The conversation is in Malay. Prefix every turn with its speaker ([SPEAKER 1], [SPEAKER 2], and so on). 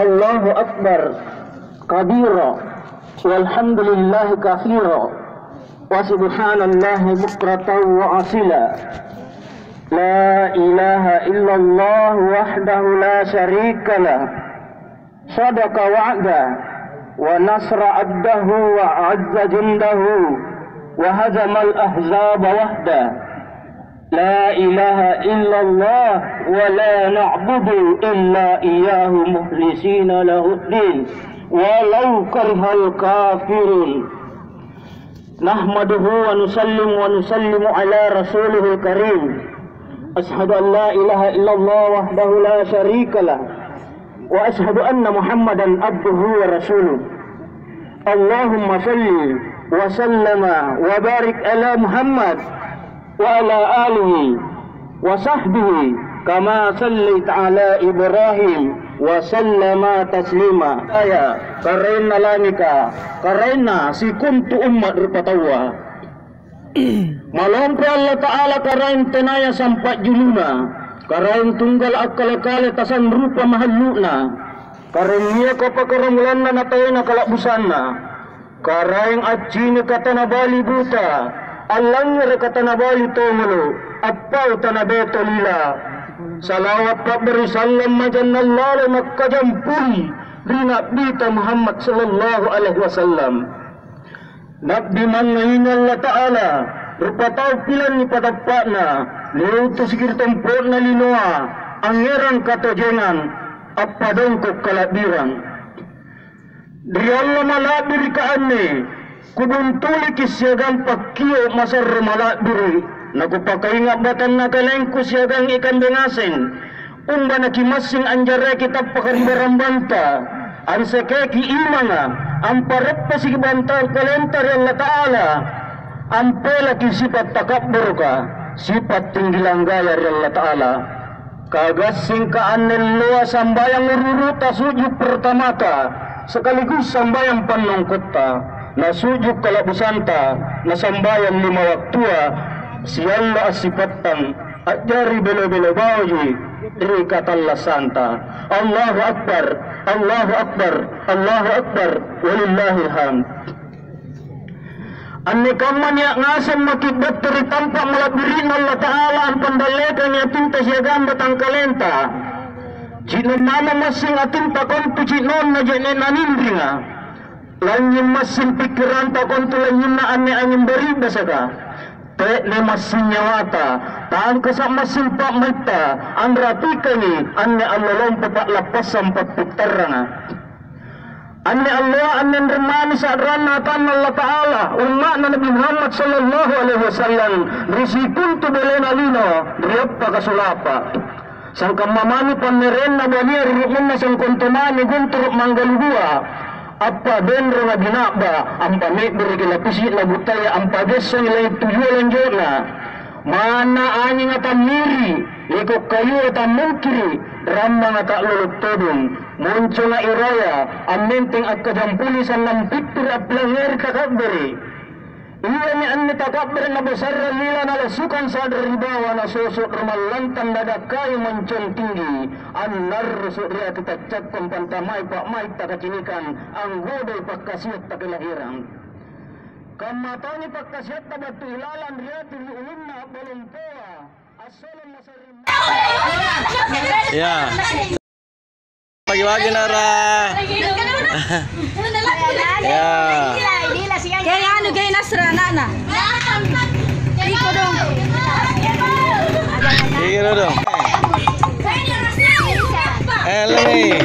[SPEAKER 1] Allahu Akbar kabira walhamdulillahi katsira wa subhanallahi bukratan wa asila. La ilaha illallah wahdahu la syarika lah. Sadaqa wa'da wa nasra abdahu wa azza jundahu wa hazamal ahzaba wahda. La ilaha illallah wa la na'budu illa iyyahu mukhlisina lahuddin walau karihal kafirun. Nahmaduhu wa nusallimu ala rasulihil karim. Ashhadu an la ilaha illallah wahdahu la syarika lah wa ashhadu anna Muhammadan abduhu wa rasuluh. Allahumma salli wa sallama wa barik ala Muhammad wa ala alihi wa sahbihi kama sallaita ala Ibrahim wa sallama taslima. Aya karena lamika karena si kuntu ummat rupatawa malampu Allah Ta'ala karain tenaya sampai juluna karain tunggal akal kale tasan rupa mahalluna karain niya kapakaramulana natayana kalak busana karain acini katana bali buta alangnya katana bali tongolo appau tanabeto lila. Salawat pak beri salam majannallahu makkajampuri rina bita Muhammad sallallahu alaihi wasallam. Nabi mangain Allah Ta'ala rupa tau pilan ni patapakna liutus sikir tempur na linoa angerang katojengan apa dongkok kalabiran. Dari Allah malabir ka ane kubuntuli kisyagang pakio masar malabiri nakupakaingat batan nakalengku siyagang ikan bengasing umba nakimasing anjara kita pakaribarang banta ang sekeki imanga ang pareppa si bantar kalentar Allah Ta'ala ang pelaki sifat takabbur ka sifat tinggilang gaya Allah Ta'ala kagasing kaanin luwa sambayang ururuta sujud pertama ka sekaligus sambayang panungkot ta na sujud kalabusanta na sambayang 5 waktua siyalla asipatan at jari belo-belo bawi dari katalla santa. Allahu Akbar, Allahu Akbar, Allahu Akbar, walillahil hamd. Anni kaman ya ngasam makibat dari tampak malabirin Allah Ta'ala ang pandalekan ya tinta siyagan batang kalenta. Jino mama masing atin takon tu jinon na jene nanindringa. Lanyin masing pikiran takon tu lanyin na ane angin beribasa ka. Tek ne masing nyawata taan kasak masing pak mata ang rapikani ane Allah lompat tak lapas sampat putarana ane Allah ane remani sadrana tan Allah Ta'ala umat na Nabi Muhammad sallallahu alaihi wasallam risikun tu belena lino riappa kasulapa sangka mamani pamerena bania rirukmena sang kontomani guntur manggalugua apa benro na binaba ang pamit berigilapisi na butaya ang padeso nila tujuan jona mana ani nga tamiri iko kayo at mungkiri ramma nga kaulog todong muncho na iraya ang menteng at kadampulisan ng pitur at langer kakaberi iya ni anni takabber na besar nila na lasukan sa deribawa na sosok rumalantan na dakay mancong tinggi an narusok ria kitacak kumpantamay pak may takacinikan ang godoy pagkasiyat takilahirang kamatani pagkasiyat na batu ilalan ria tiliulun na balumpoa asalan masarim
[SPEAKER 2] ya pagi-pagi Nara ya
[SPEAKER 3] kaya ano gaya nasrana na iko dong
[SPEAKER 2] dong lagi